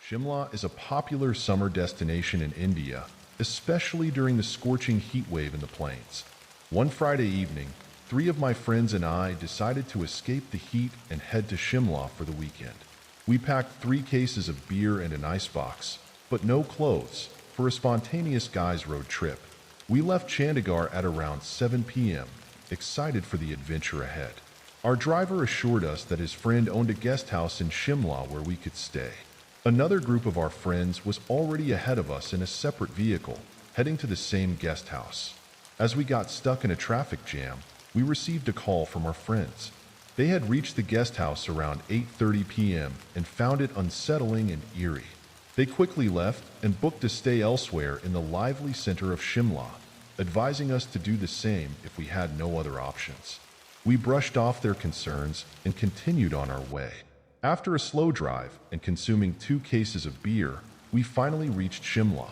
Shimla is a popular summer destination in India, especially during the scorching heat wave in the plains. One Friday evening, three of my friends and I decided to escape the heat and head to Shimla for the weekend. We packed 3 cases of beer and an icebox, but no clothes, for a spontaneous guys' road trip. We left Chandigarh at around 7 p.m., excited for the adventure ahead. Our driver assured us that his friend owned a guest house in Shimla where we could stay. Another group of our friends was already ahead of us in a separate vehicle, heading to the same guest house. As we got stuck in a traffic jam, we received a call from our friends. They had reached the guest house around 8:30 p.m. and found it unsettling and eerie. They quickly left and booked to stay elsewhere in the lively center of Shimla, advising us to do the same if we had no other options. We brushed off their concerns and continued on our way. After a slow drive and consuming 2 cases of beer, we finally reached Shimla.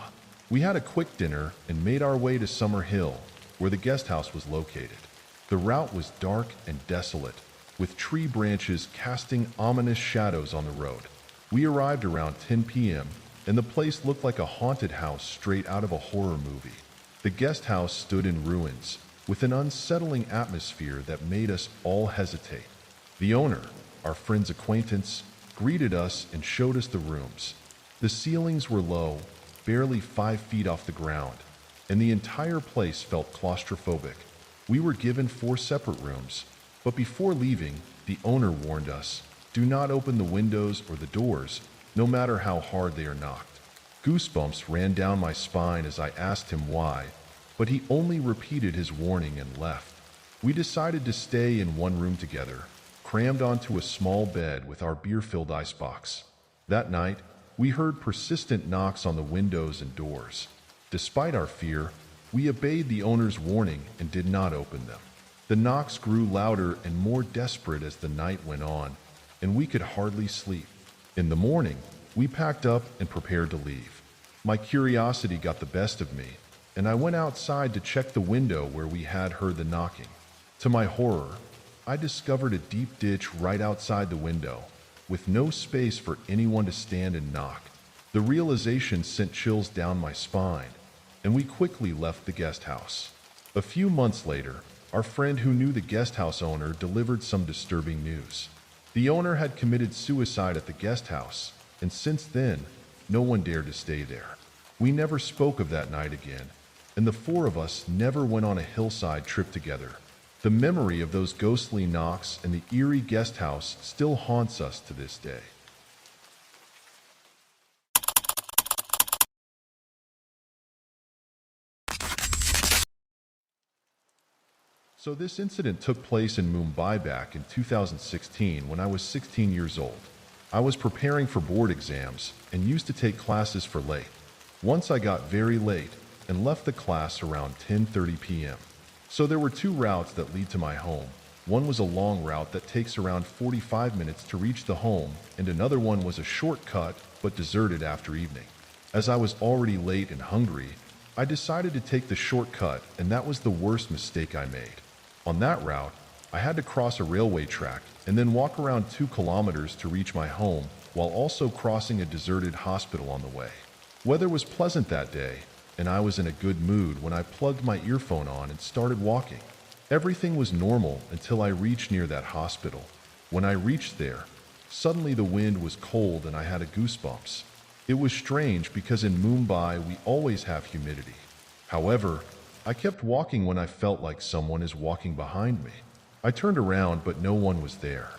We had a quick dinner and made our way to Summer Hill, where the guest house was located. The route was dark and desolate, with tree branches casting ominous shadows on the road. We arrived around 10 p.m., and the place looked like a haunted house straight out of a horror movie. The guest house stood in ruins, with an unsettling atmosphere that made us all hesitate. The owner, our friend's acquaintance, greeted us and showed us the rooms. The ceilings were low, barely 5 feet off the ground, and the entire place felt claustrophobic. We were given 4 separate rooms, but before leaving, the owner warned us, do not open the windows or the doors, no matter how hard they are knocked. Goosebumps ran down my spine as I asked him why, but he only repeated his warning and left. We decided to stay in one room together, crammed onto a small bed with our beer-filled icebox. That night, we heard persistent knocks on the windows and doors. Despite our fear, we obeyed the owner's warning and did not open them. The knocks grew louder and more desperate as the night went on, and we could hardly sleep. In the morning, we packed up and prepared to leave. My curiosity got the best of me, and I went outside to check the window where we had heard the knocking. To my horror, I discovered a deep ditch right outside the window, with no space for anyone to stand and knock. The realization sent chills down my spine, and we quickly left the guest house. A few months later, our friend who knew the guest house owner delivered some disturbing news. The owner had committed suicide at the guest house, and since then, no one dared to stay there. We never spoke of that night again, and the 4 of us never went on a hillside trip together. The memory of those ghostly knocks and the eerie guest house still haunts us to this day. So this incident took place in Mumbai back in 2016 when I was 16 years old. I was preparing for board exams and used to take classes for late. Once I got very late and left the class around 10:30 p.m. So there were 2 routes that lead to my home. One was a long route that takes around 45 minutes to reach the home, and another one was a shortcut but deserted after evening. As I was already late and hungry, I decided to take the shortcut, and that was the worst mistake I made. On that route, I had to cross a railway track and then walk around 2 kilometers to reach my home, while also crossing a deserted hospital on the way. Weather was pleasant that day, and I was in a good mood when I plugged my earphone on and started walking. Everything was normal until I reached near that hospital. When I reached there, suddenly the wind was cold and I had a goosebumps. It was strange because in Mumbai we always have humidity. However, I kept walking when I felt like someone is walking behind me. I turned around, but no one was there.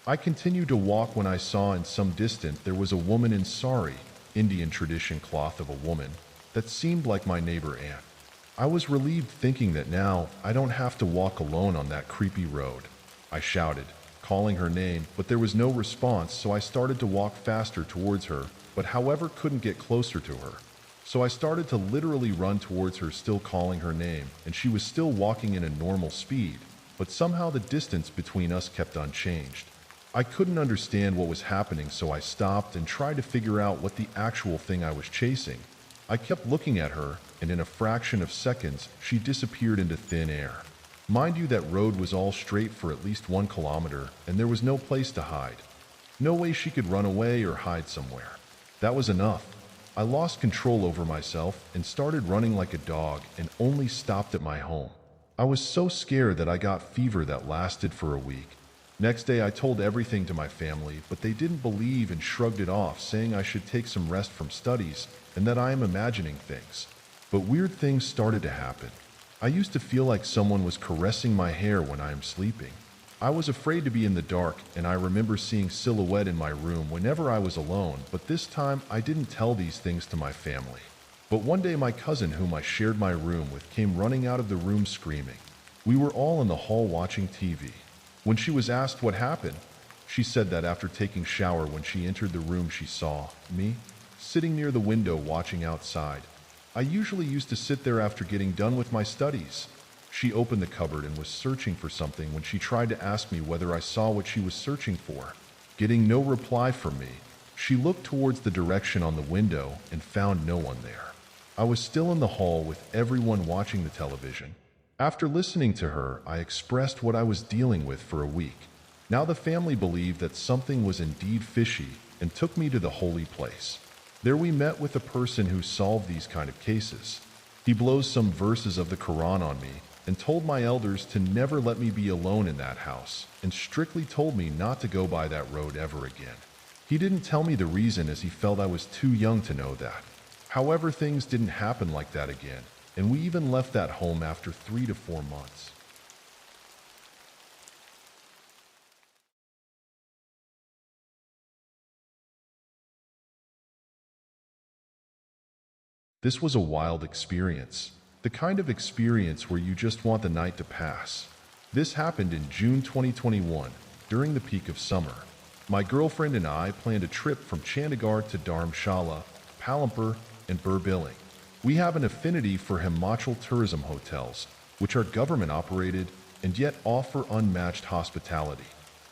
I continued to walk when I saw in some distance there was a woman in sari, Indian tradition cloth of a woman, that seemed like my neighbor Anne. I was relieved thinking that now I don't have to walk alone on that creepy road. I shouted, calling her name, but there was no response, so I started to walk faster towards her, but however couldn't get closer to her. So I started to literally run towards her, still calling her name, and she was still walking in a normal speed, but somehow the distance between us kept unchanged. I couldn't understand what was happening, so I stopped and tried to figure out what the actual thing I was chasing. I kept looking at her, and in a fraction of seconds, she disappeared into thin air. Mind you, that road was all straight for at least 1 kilometer, and there was no place to hide. No way she could run away or hide somewhere. That was enough. I lost control over myself and started running like a dog and only stopped at my home. I was so scared that I got fever that lasted for a week. Next day I told everything to my family, but they didn't believe and shrugged it off, saying I should take some rest from studies and that I am imagining things. But weird things started to happen. I used to feel like someone was caressing my hair when I am sleeping. I was afraid to be in the dark, and I remember seeing silhouette in my room whenever I was alone, but this time I didn't tell these things to my family. But one day my cousin, whom I shared my room with, came running out of the room screaming. We were all in the hall watching TV. When she was asked what happened, she said that after taking shower when she entered the room she saw me sitting near the window watching outside. I usually used to sit there after getting done with my studies. She opened the cupboard and was searching for something when she tried to ask me whether I saw what she was searching for. Getting no reply from me, she looked towards the direction on the window and found no one there. I was still in the hall with everyone watching the television. After listening to her, I expressed what I was dealing with for a week. Now the family believed that something was indeed fishy and took me to the holy place. There we met with a person who solved these kind of cases. He blows some verses of the Quran on me and told my elders to never let me be alone in that house and strictly told me not to go by that road ever again. He didn't tell me the reason, as he felt I was too young to know that. However, things didn't happen like that again, and we even left that home after 3 to 4 months. This was a wild experience, the kind of experience where you just want the night to pass. This happened in June 2021, during the peak of summer. My girlfriend and I planned a trip from Chandigarh to Dharamshala, Palampur, and Burbilling. We have an affinity for Himachal tourism hotels, which are government-operated and yet offer unmatched hospitality.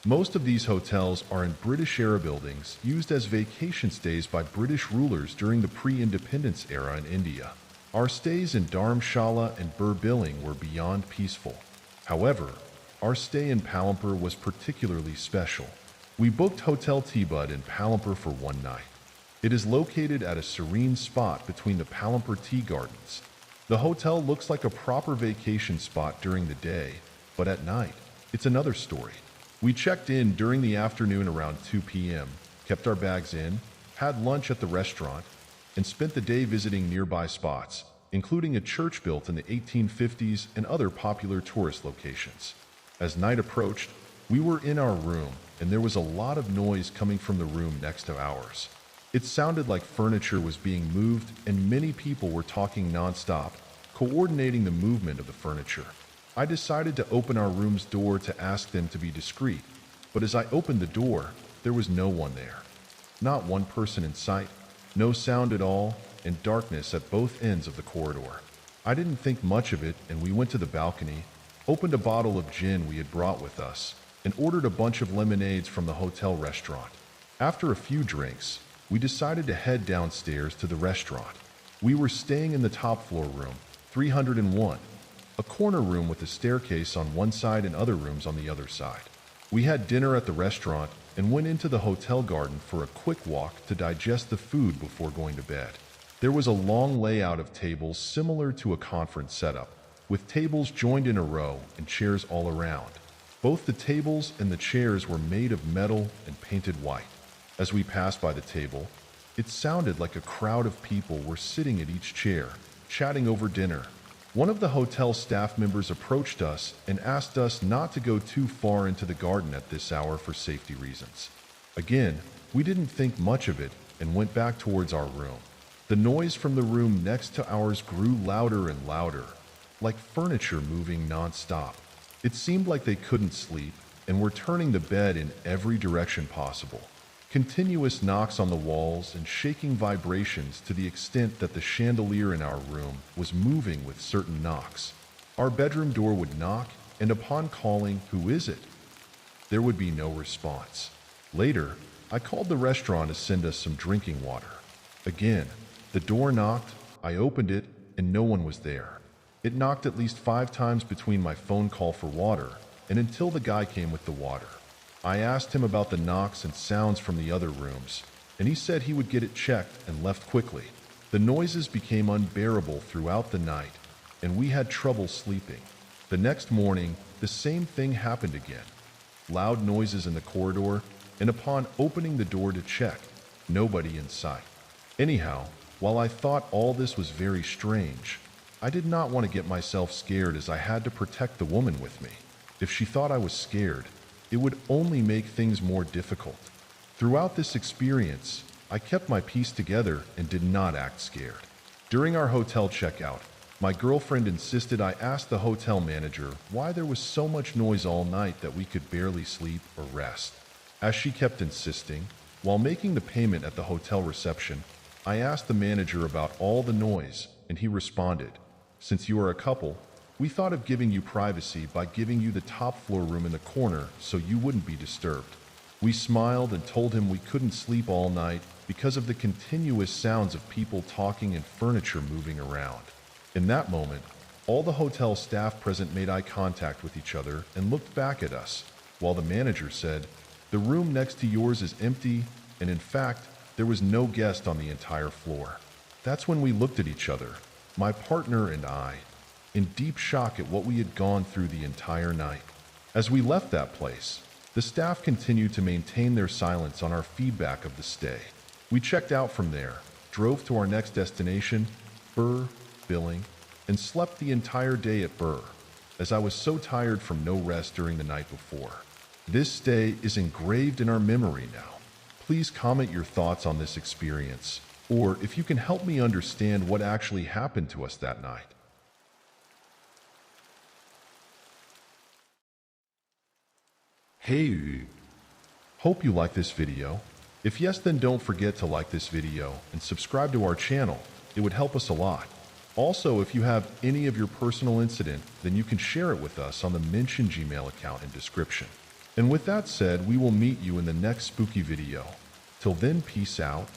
Most of these hotels are in British-era buildings used as vacation stays by British rulers during the pre-independence era in India. Our stays in Dharamshala and Burbilling were beyond peaceful. However, our stay in Palampur was particularly special. We booked Hotel T-Bud in Palampur for one night. It is located at a serene spot between the Palampur tea gardens. The hotel looks like a proper vacation spot during the day, but at night, it's another story. We checked in during the afternoon around 2 p.m., kept our bags in, had lunch at the restaurant, and spent the day visiting nearby spots, including a church built in the 1850s and other popular tourist locations. As night approached, we were in our room, and there was a lot of noise coming from the room next to ours. It sounded like furniture was being moved and many people were talking non-stop, coordinating the movement of the furniture. I decided to open our room's door to ask them to be discreet, but as I opened the door, there was no one there. Not one person in sight, no sound at all, and darkness at both ends of the corridor. I didn't think much of it, and we went to the balcony, opened a bottle of gin we had brought with us, and ordered a bunch of lemonades from the hotel restaurant. After a few drinks, we decided to head downstairs to the restaurant. We were staying in the top floor room, 301, a corner room with a staircase on one side and other rooms on the other side. We had dinner at the restaurant and went into the hotel garden for a quick walk to digest the food before going to bed. There was a long layout of tables similar to a conference setup, with tables joined in a row and chairs all around. Both the tables and the chairs were made of metal and painted white. As we passed by the table, it sounded like a crowd of people were sitting at each chair, chatting over dinner. One of the hotel staff members approached us and asked us not to go too far into the garden at this hour for safety reasons. Again, we didn't think much of it and went back towards our room. The noise from the room next to ours grew louder and louder, like furniture moving non-stop. It seemed like they couldn't sleep and were turning the bed in every direction possible. Continuous knocks on the walls and shaking vibrations to the extent that the chandelier in our room was moving with certain knocks. Our bedroom door would knock, and upon calling, "Who is it?" there would be no response. Later, I called the restaurant to send us some drinking water. Again, the door knocked, I opened it, and no one was there. It knocked at least 5 times between my phone call for water and until the guy came with the water. I asked him about the knocks and sounds from the other rooms. and he said he would get it checked and left quickly. The noises became unbearable throughout the night, and we had trouble sleeping. The next morning, the same thing happened again. Loud noises in the corridor, and upon opening the door to check, nobody in sight. Anyhow, while I thought all this was very strange, I did not want to get myself scared as I had to protect the woman with me. If she thought I was scared, it would only make things more difficult. Throughout this experience, I kept my peace together and did not act scared. During our hotel checkout, my girlfriend insisted I ask the hotel manager why there was so much noise all night that we could barely sleep or rest. As she kept insisting, while making the payment at the hotel reception, I asked the manager about all the noise, and he responded, "Since you are a couple, we thought of giving you privacy by giving you the top floor room in the corner so you wouldn't be disturbed." We smiled and told him we couldn't sleep all night because of the continuous sounds of people talking and furniture moving around. In that moment, all the hotel staff present made eye contact with each other and looked back at us, while the manager said, "The room next to yours is empty," and in fact, there was no guest on the entire floor. That's when we looked at each other, my partner and I, in deep shock at what we had gone through the entire night. As we left that place, the staff continued to maintain their silence on our feedback of the stay. We checked out from there, drove to our next destination, Burr, Billing, and slept the entire day at Burr, as I was so tired from no rest during the night before. This stay is engraved in our memory now. Please comment your thoughts on this experience, or if you can help me understand what actually happened to us that night. Hayyyyy. Hope you like this video. If yes, then don't forget to like this video and subscribe to our channel. It would help us a lot. Also, if you have any of your personal incident, then you can share it with us on the mentioned Gmail account in description. And with that said, we will meet you in the next spooky video. Till then, peace out.